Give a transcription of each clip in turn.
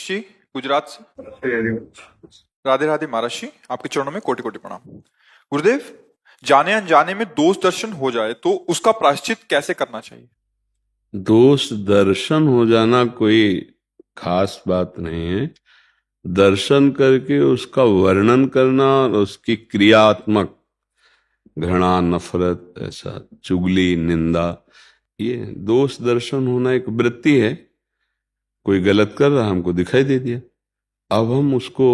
जी गुजरात से। राधे राधे महाराज जी, आपके चरणों में कोटि कोटि प्रणाम। गुरुदेव, जाने अनजाने में दोष दर्शन हो जाए तो उसका प्रायश्चित कैसे करना चाहिए? दोष दर्शन हो जाना कोई खास बात नहीं है। दर्शन करके उसका वर्णन करना और उसकी क्रियात्मक घृणा, नफरत, ऐसा चुगली, निंदा, ये दोष दर्शन होना एक वृत्ति है। कोई गलत कर रहा, हमको दिखाई दे दिया, अब हम उसको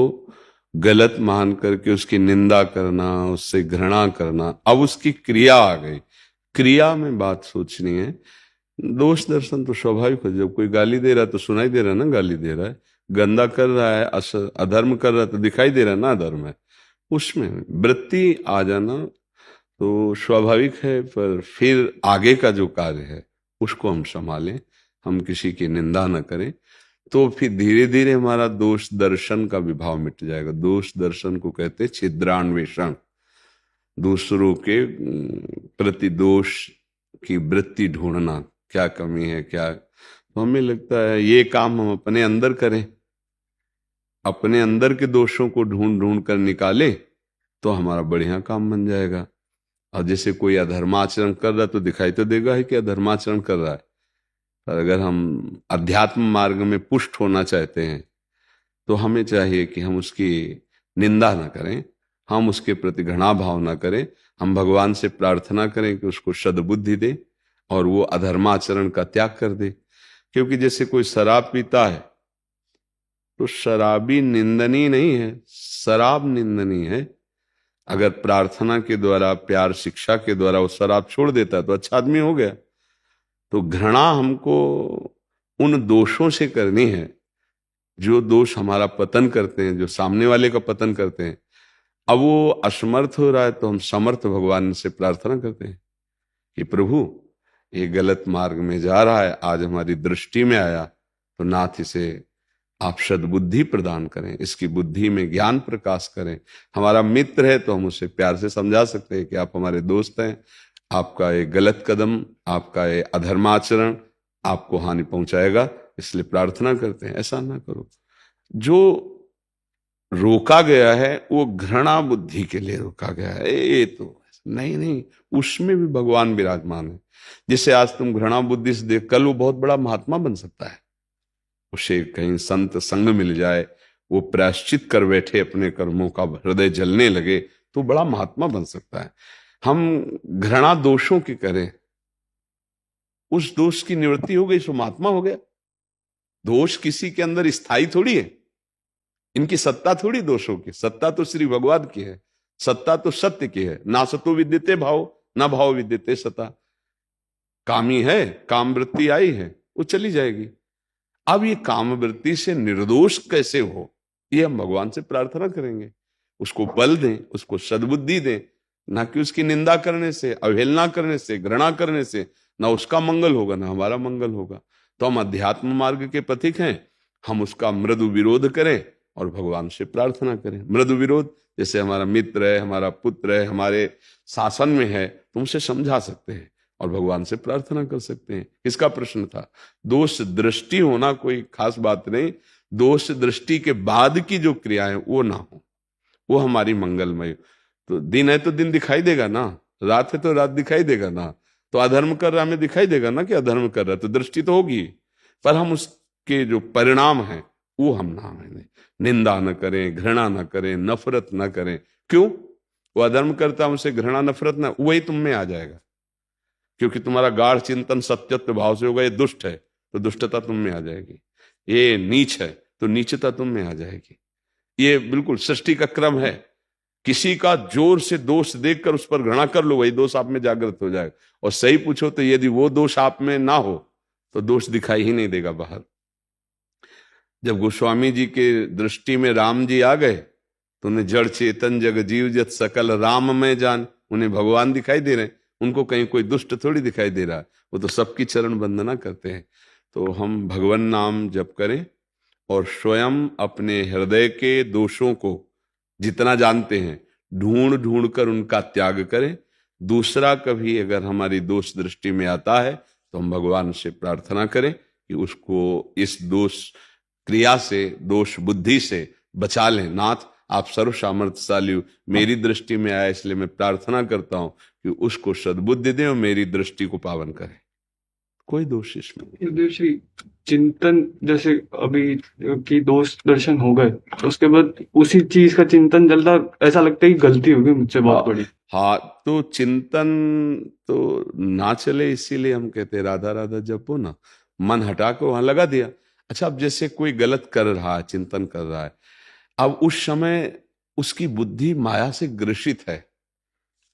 गलत मान करके उसकी निंदा करना, उससे घृणा करना, अब उसकी क्रिया आ गई, क्रिया में बात सोचनी है। दोष दर्शन तो स्वाभाविक है। जब कोई गाली दे रहा है तो सुनाई दे रहा है ना गाली दे रहा है, गंदा कर रहा है, अधर्म कर रहा है तो दिखाई दे रहा है ना अधर्म है। उसमें वृत्ति आ जाना तो स्वाभाविक है, पर फिर आगे का जो कार्य है उसको हम संभालें, हम किसी की निंदा न करें, तो फिर धीरे धीरे हमारा दोष दर्शन का विभाव मिट जाएगा। दोष दर्शन को कहते हैं छिद्रान्वेषण, दूसरों के प्रति दोष की वृत्ति ढूंढना, क्या कमी है क्या। तो हमें लगता है ये काम हम अपने अंदर करें, अपने अंदर के दोषों को ढूंढ ढूंढ कर निकाले तो हमारा बढ़िया काम बन जाएगा। और जैसे कोई अधर्माचरण कर रहा है तो दिखाई तो देगा ही कि अधर्माचरण कर रहा है, पर अगर हम अध्यात्म मार्ग में पुष्ट होना चाहते हैं तो हमें चाहिए कि हम उसकी निंदा ना करें, हम उसके प्रति घृणा भाव ना करें, हम भगवान से प्रार्थना करें कि उसको सद्बुद्धि दे और वो अधर्माचरण का त्याग कर दे। क्योंकि जैसे कोई शराब पीता है तो शराबी निंदनीय नहीं है, शराब निंदनीय है। अगर प्रार्थना के द्वारा, प्यार शिक्षा के द्वारा वो शराब छोड़ देता है तो अच्छा आदमी हो गया। तो घृणा हमको उन दोषों से करनी है जो दोष हमारा पतन करते हैं, जो सामने वाले का पतन करते हैं। अब वो असमर्थ हो रहा है तो हम समर्थ भगवान से प्रार्थना करते हैं कि प्रभु ये गलत मार्ग में जा रहा है, आज हमारी दृष्टि में आया, तो नाथ इसे आप सद्बुद्धि प्रदान करें, इसकी बुद्धि में ज्ञान प्रकाश करें। हमारा मित्र है तो हम उसे प्यार से समझा सकते हैं कि आप हमारे दोस्त हैं, आपका ये गलत कदम, आपका ये अधर्माचरण आपको हानि पहुंचाएगा, इसलिए प्रार्थना करते हैं ऐसा ना करो। जो रोका गया है वो घृणा बुद्धि के लिए रोका गया है, ये तो नहीं नहीं, उसमें भी भगवान विराजमान है। जिसे आज तुम घृणा बुद्धि से देख, कल वो बहुत बड़ा महात्मा बन सकता है। उसे कहीं संत संग मिल जाए, वो प्रायश्चित कर बैठे अपने कर्मों का, हृदय जलने लगे तो बड़ा महात्मा बन सकता है। हम घृणा दोषों की करें, उस दोष की निवृत्ति हो गई सो महात्मा हो गया। दोष किसी के अंदर स्थायी थोड़ी है, इनकी सत्ता थोड़ी दोषों की, सत्ता तो श्री भगवान की है, सत्ता तो सत्य की है। ना सतो विद्यते भाव, ना भाव विद्यते सता। कामी है, काम वृत्ति आई है, वो चली जाएगी। अब ये काम वृत्ति से निर्दोष कैसे हो, ये हम भगवान से प्रार्थना करेंगे, उसको बल दें, उसको सद्बुद्धि दें। ना कि उसकी निंदा करने से, अवहेलना करने से, घृणा करने से ना उसका मंगल होगा ना हमारा मंगल होगा। तो हम अध्यात्म मार्ग के पथिक हैं, हम उसका मृदु विरोध करें और भगवान से प्रार्थना करें। मृदु विरोध, जैसे हमारा मित्र है, हमारा पुत्र है, हमारे शासन में है, तो उसे समझा सकते हैं और भगवान से प्रार्थना कर सकते हैं। किसका प्रश्न था? दोष दृष्टि होना कोई खास बात नहीं, दोष दृष्टि के बाद की जो क्रियाएं वो ना हो, वो हमारी मंगलमय। तो दिन है तो दिन दिखाई देगा ना, रात है तो रात दिखाई देगा ना। तो अधर्म कर रहा हमें दिखाई देगा ना कि अधर्म कर रहा है, तो दृष्टि तो होगी, पर हम उसके जो परिणाम हैं वो हम ना माने, निंदा न करें, घृणा न करें, नफरत न करें। क्यों? वो अधर्म करता है, उसे घृणा नफरत ना, वही तुम में आ जाएगा, क्योंकि तुम्हारा गाढ़ चिंतन सत्यत्व भाव से होगा। ये दुष्ट है तो दुष्टता तुम में आ जाएगी, ये नीच है तो नीचता तुम में आ जाएगी। ये बिल्कुल सृष्टि का क्रम है। किसी का जोर से दोष देखकर उस पर घृणा कर लो, वही दोष आप में जागृत हो जाएगा। और सही पूछो तो यदि वो दोष आप में ना हो तो दोष दिखाई ही नहीं देगा बाहर। जब गोस्वामी जी के दृष्टि में राम जी आ गए तो उन्हें जड़ चेतन जग जीव जत सकल राम में जान, उन्हें भगवान दिखाई दे रहे हैं, उनको कहीं कोई दुष्ट थोड़ी दिखाई दे रहा है, वो तो सबकी चरण वंदना करते हैं। तो हम भगवान नाम जप करें और स्वयं अपने हृदय के दोषों को जितना जानते हैं ढूंढ ढूंढ कर उनका त्याग करें। दूसरा कभी अगर हमारी दोष दृष्टि में आता है तो हम भगवान से प्रार्थना करें कि उसको इस दोष क्रिया से, दोष बुद्धि से बचा लें। नाथ आप सर्व सामर्थ्यशाली हो, मेरी दृष्टि में आया इसलिए मैं प्रार्थना करता हूं कि उसको सद्बुद्धि दें और मेरी दृष्टि को पावन करें। कोई दोष इसमें नहीं। गुरुदेव श्री, चिंतन जैसे अभी कि दोष दर्शन हो गए, उसके बाद उसी चीज का चिंतन चलता, ऐसा लगता है कि गलती हो गई मुझसे बहुत बड़ी। हाँ, तो चिंतन तो ना चले इसीलिए हम कहते हैं राधा राधा जपो ना, मन हटा के वहां लगा दिया। अच्छा, अब जैसे कोई गलत कर रहा है, चिंतन कर रहा है, अब उस समय उसकी बुद्धि माया से ग्रसित है।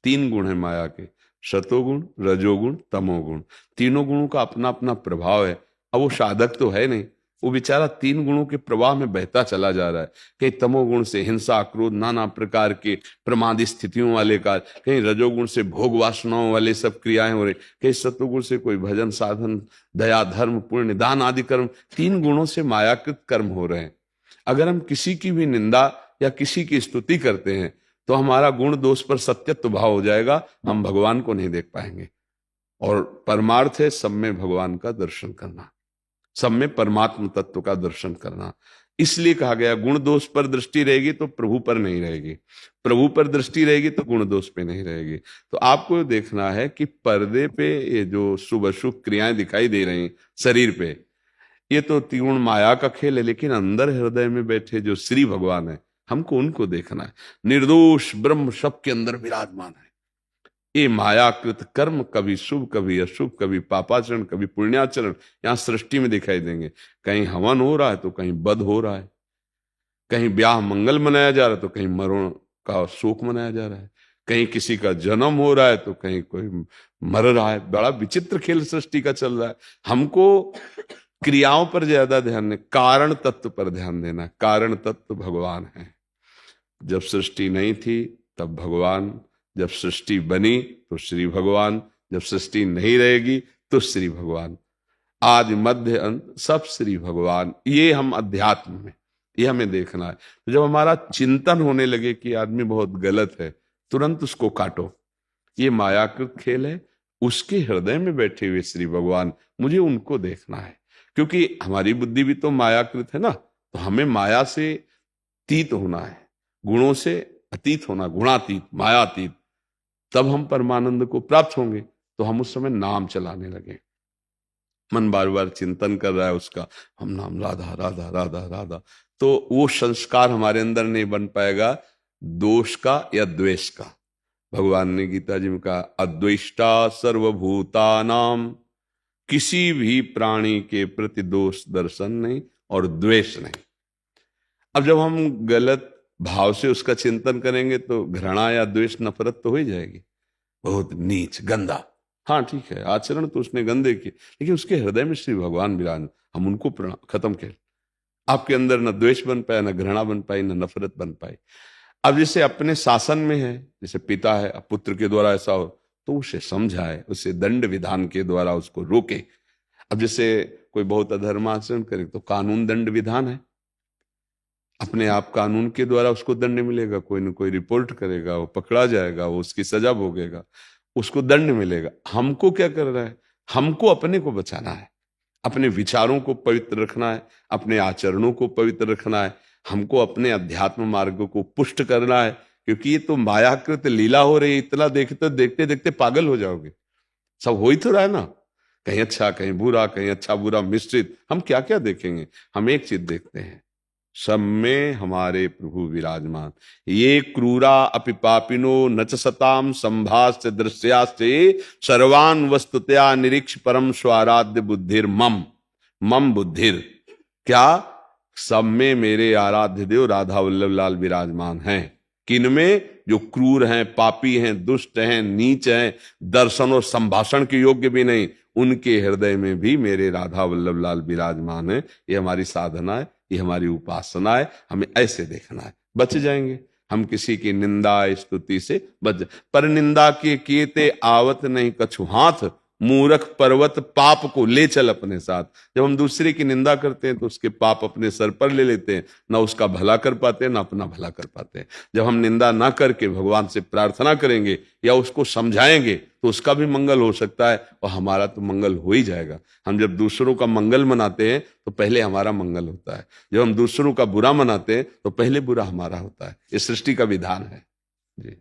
3 गुण है माया के, सतोगुण, रजोगुण, तमोगुण। तीनों गुणों का अपना अपना प्रभाव है। अब वो साधक तो है नहीं, वो बेचारा 3 गुणों के प्रवाह में बहता चला जा रहा है। कहीं तमोगुण से हिंसा, क्रोध, नाना प्रकार के प्रमादी स्थितियों वाले कार्य, कहीं रजोगुण से भोग वासनाओं वाले सब क्रियाएं हो रही, कहीं सतोगुण से कोई भजन साधन, दया, धर्म, पुण्य, दान आदि कर्म, 3 गुणों से मायाकृत कर्म हो रहे हैं। अगर हम किसी की भी निंदा या किसी की स्तुति करते हैं तो हमारा गुण दोष पर सत्यत्व भाव हो जाएगा, हम भगवान को नहीं देख पाएंगे। और परमार्थ है सब में भगवान का दर्शन करना, सब में परमात्म तत्व का दर्शन करना। इसलिए कहा गया गुण दोष पर दृष्टि रहेगी तो प्रभु पर नहीं रहेगी, प्रभु पर दृष्टि रहेगी तो गुण दोष पे नहीं रहेगी। तो आपको देखना है कि पर्दे पे ये जो शुभ अशुभ क्रियाएं दिखाई दे रही शरीर पे, ये तो त्रिगुण माया का खेल है, लेकिन अंदर हृदय में बैठे जो श्री भगवान है, हमको उनको देखना है। निर्दोष ब्रह्म सबके अंदर विराजमान है। ये मायाकृत कर्म कभी शुभ कभी अशुभ, कभी पापाचरण कभी पुण्याचरण यहां सृष्टि में दिखाई देंगे। कहीं हवन हो रहा है तो कहीं वध हो रहा है, कहीं ब्याह मंगल मनाया जा रहा है तो कहीं मरण का शोक मनाया जा रहा है, कहीं किसी का जन्म हो रहा है तो कहीं कोई मर रहा है। बड़ा विचित्र खेल सृष्टि का चल रहा है। हमको क्रियाओं पर ज्यादा ध्यान नहीं, कारण तत्व पर ध्यान देना। कारण तत्व भगवान है। जब सृष्टि नहीं थी तब भगवान, जब सृष्टि बनी तो श्री भगवान, जब सृष्टि नहीं रहेगी तो श्री भगवान। आदि मध्य अंत सब श्री भगवान। ये हम अध्यात्म में, ये हमें देखना है। तो जब हमारा चिंतन होने लगे कि आदमी बहुत गलत है, तुरंत उसको काटो। ये मायाकृत खेल है। उसके हृदय में बैठे हुए श्री भगवान, मुझे उनको देखना है। क्योंकि हमारी बुद्धि भी तो मायाकृत है ना, तो हमें माया से अतीत होना है, गुणों से अतीत होना, गुणातीत, मायातीत। तब हम परमानंद को प्राप्त होंगे। तो हम उस समय नाम चलाने लगे। मन बार बार चिंतन कर रहा है उसका, हम नाम राधा राधा राधा राधा, तो वो संस्कार हमारे अंदर नहीं बन पाएगा दोष का या द्वेष का। भगवान ने गीता जी में कहा, अद्वेष्टा सर्वभूतानाम, किसी भी प्राणी के प्रति दोष दर्शन नहीं और द्वेष नहीं। अब जब हम गलत भाव से उसका चिंतन करेंगे तो घृणा या द्वेष, नफरत तो हो ही जाएगी। बहुत नीच, गंदा, हाँ ठीक है, आचरण तो उसने गंदे किए, लेकिन उसके हृदय में श्री भगवान विराज, हम उनको खत्म कर। आपके अंदर न द्वेष बन पाया, न घृणा बन पाई, न नफरत बन पाई। अब जैसे अपने शासन में है, जैसे पिता है, अब पुत्र के द्वारा ऐसा हो तो उसे समझाए, उसे दंड विधान के द्वारा उसको रोके। अब जैसे कोई बहुत अधर्म आचरण करे तो कानून दंड विधान है, अपने आप कानून के द्वारा उसको दंड मिलेगा। कोई न कोई रिपोर्ट करेगा, वो पकड़ा जाएगा, वो उसकी सजा भोगेगा, उसको दंड मिलेगा। हमको क्या कर रहा है? हमको अपने को बचाना है, अपने विचारों को पवित्र रखना है, अपने आचरणों को पवित्र रखना है, हमको अपने अध्यात्म मार्ग को पुष्ट करना है। क्योंकि ये तो मायाकृत लीला हो रही है, इतना देखते देखते देखते पागल हो जाओगे। सब हो ही तो रहा है ना, कहीं अच्छा कहीं बुरा, कहीं अच्छा बुरा मिश्रित। हम क्या क्या देखेंगे? हम एक चीज देखते हैं, सब में हमारे प्रभु विराजमान। ये क्रूरा अपि पापिनो न च सताम संभास्य दृश्यास्ते सर्वान वस्तुतया निरीक्ष परम स्वाराध्य बुद्धिर मम। मम बुद्धिर, क्या? सब में मेरे आराध्य देव राधा वल्लभ लाल विराजमान हैं। किनमें? जो क्रूर हैं, पापी हैं, दुष्ट हैं, नीच हैं, दर्शन और संभाषण के योग्य भी नहीं, उनके हृदय में भी मेरे राधा वल्लभ लाल विराजमान है। ये हमारी साधना है, ये हमारी उपासना है। हमें ऐसे देखना है, बच जाएंगे हम किसी की निंदा स्तुति से बच। पर निंदा के किएते आवत नहीं कछु हाथ, मूर्ख पर्वत पाप को ले चल अपने साथ। जब हम दूसरे की निंदा करते हैं तो उसके पाप अपने सर पर ले लेते हैं, ना उसका भला कर पाते हैं, ना अपना भला कर पाते हैं। जब हम निंदा ना करके भगवान से प्रार्थना करेंगे या उसको समझाएंगे तो उसका भी मंगल हो सकता है और हमारा तो मंगल हो ही जाएगा। हम जब दूसरों का मंगल मनाते हैं तो पहले हमारा मंगल होता है, जब हम दूसरों का बुरा मनाते हैं तो पहले बुरा हमारा होता है। ये सृष्टि का विधान है जी।